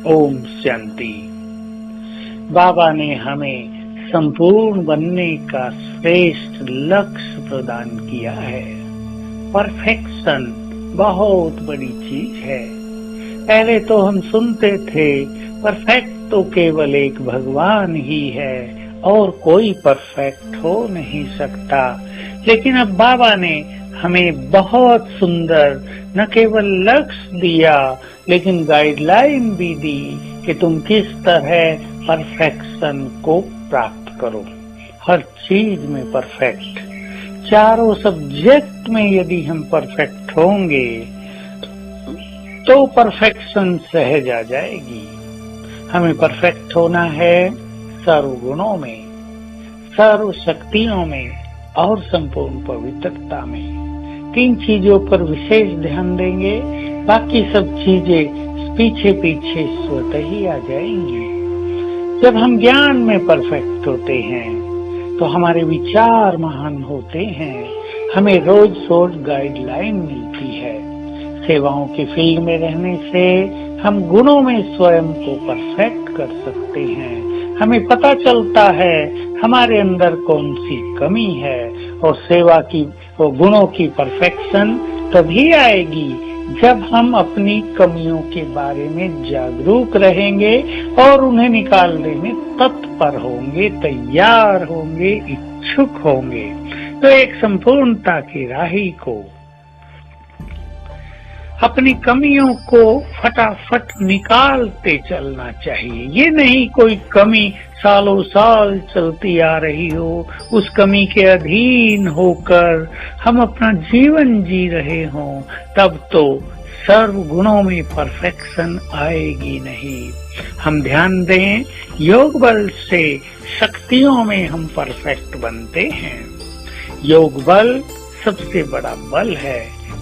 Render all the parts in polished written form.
ओम शांति। बाबा ने हमें संपूर्ण बनने का श्रेष्ठ लक्ष्य प्रदान किया है। परफेक्शन बहुत बड़ी चीज है। पहले तो हम सुनते थे परफेक्ट तो केवल एक भगवान ही है और कोई परफेक्ट हो नहीं सकता। लेकिन अब बाबा ने हमें बहुत सुंदर न केवल लक्ष्य दिया लेकिन गाइडलाइन भी दी कि तुम किस तरह परफेक्शन को प्राप्त करो। हर चीज में परफेक्ट, चारों सब्जेक्ट में यदि हम परफेक्ट होंगे तो परफेक्शन सहज आ जाएगी। हमें परफेक्ट होना है सर्व गुणों में, सर्व शक्तियों में और संपूर्ण पवित्रता में। तीन चीजों पर विशेष ध्यान देंगे, बाकी सब चीजें पीछे पीछे स्वतः ही आ जाएंगी। जब हम ज्ञान में परफेक्ट होते हैं तो हमारे विचार महान होते हैं। हमें रोज रोज गाइडलाइन मिलती है। सेवाओं की फील्ड में रहने से हम गुणों में स्वयं को परफेक्ट कर सकते हैं। हमें पता चलता है हमारे अंदर कौन सी कमी है और सेवा की और गुणों की परफेक्शन तभी आएगी जब हम अपनी कमियों के बारे में जागरूक रहेंगे और उन्हें निकालने में तत्पर होंगे, तैयार होंगे, इच्छुक होंगे। तो एक संपूर्णता की राही को, अपनी कमियों को फटाफट निकालते चलना चाहिए। ये नहीं कोई कमी सालों साल चलती आ रही हो, उस कमी के अधीन होकर हम अपना जीवन जी रहे हों, तब तो सर्व गुणों में परफेक्शन आएगी नहीं। हम ध्यान दें, योग बल से शक्तियों में हम परफेक्ट बनते हैं। योग बल सबसे बड़ा बल है।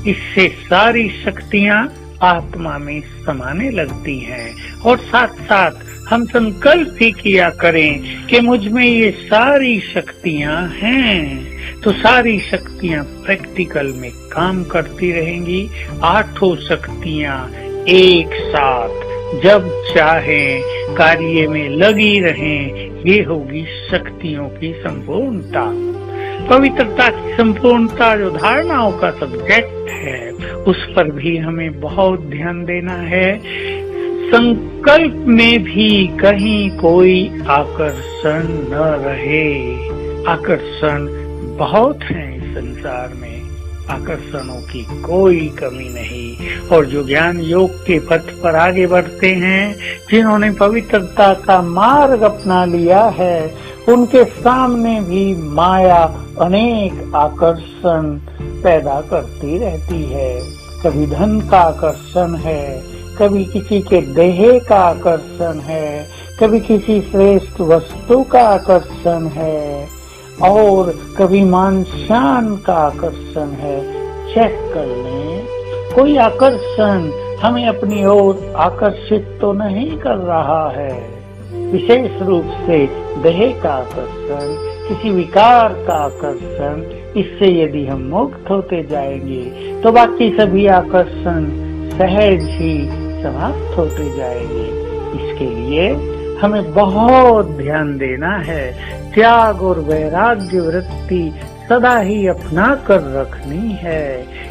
इससे सारी शक्तियां आत्मा में समाने लगती हैं और साथ साथ हम संकल्प ही किया करें कि मुझ में ये सारी शक्तियां हैं, तो सारी शक्तियां प्रैक्टिकल में काम करती रहेंगी। आठों शक्तियां एक साथ जब चाहें कार्य में लगी रहें, ये होगी शक्तियों की संपूर्णता। पवित्रता की संपूर्णता जो धारणाओं का सब्जेक्ट है, उस पर भी हमें बहुत ध्यान देना है। संकल्प में भी कहीं कोई आकर्षण न रहे। आकर्षण बहुत है इस संसार में, आकर्षणों की कोई कमी नहीं। और जो ज्ञान योग के पथ पर आगे बढ़ते हैं, जिन्होंने पवित्रता का मार्ग अपना लिया है, उनके सामने भी माया अनेक आकर्षण पैदा करती रहती है। कभी धन का आकर्षण है, कभी किसी के देह का आकर्षण है, कभी किसी श्रेष्ठ वस्तु का आकर्षण है और कभी मान शान का आकर्षण है। चेक कर लें, कोई आकर्षण हमें अपनी ओर आकर्षित तो नहीं कर रहा है। विशेष रूप से देह का आकर्षण, किसी विकार का आकर्षण, इससे यदि हम मुक्त होते जाएंगे तो बाकी सभी आकर्षण सहज ही समाप्त होते जाएंगे। इसके लिए हमें बहुत ध्यान देना है। त्याग और वैराग्य वृत्ति सदा ही अपना कर रखनी है।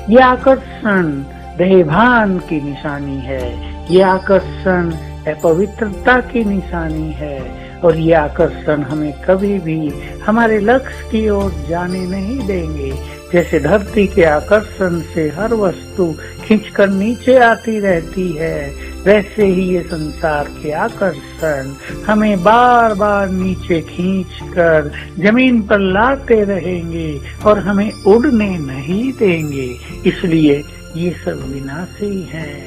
ये आकर्षण देहभान की निशानी है, ये आकर्षण अपवित्रता की निशानी है और ये आकर्षण हमें कभी भी हमारे लक्ष्य की ओर जाने नहीं देंगे। जैसे धरती के आकर्षण से हर वस्तु खींचकर नीचे आती रहती है, वैसे ही ये संसार के आकर्षण हमें बार बार नीचे खींचकर जमीन पर लाते रहेंगे और हमें उड़ने नहीं देंगे। इसलिए ये सब विनाशी हैं।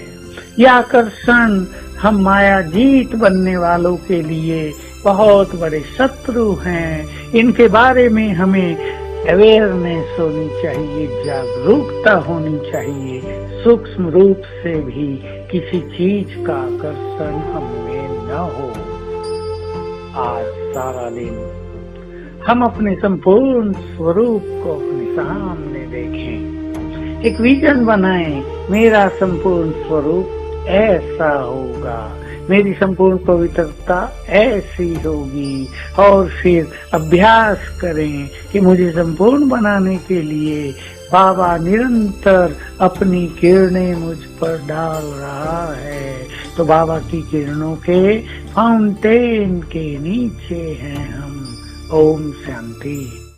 ये आकर्षण हम माया जीत बनने वालों के लिए बहुत बड़े शत्रु हैं। इनके बारे में हमें अवेयरनेस होनी चाहिए, जागरूकता होनी चाहिए। सूक्ष्म रूप से भी किसी चीज का आकर्षण हमें न हो। आज सारा दिन हम अपने संपूर्ण स्वरूप को अपने सामने देखें, एक विजन बनाएं, मेरा संपूर्ण स्वरूप ऐसा होगा। मेरी संपूर्ण पवित्रता ऐसी होगी। और फिर अभ्यास करें कि मुझे संपूर्ण बनाने के लिए बाबा निरंतर अपनी किरणें मुझ पर डाल रहा है। तो बाबा की किरणों के फाउंटेन के नीचे हैं हम। ओम शांति।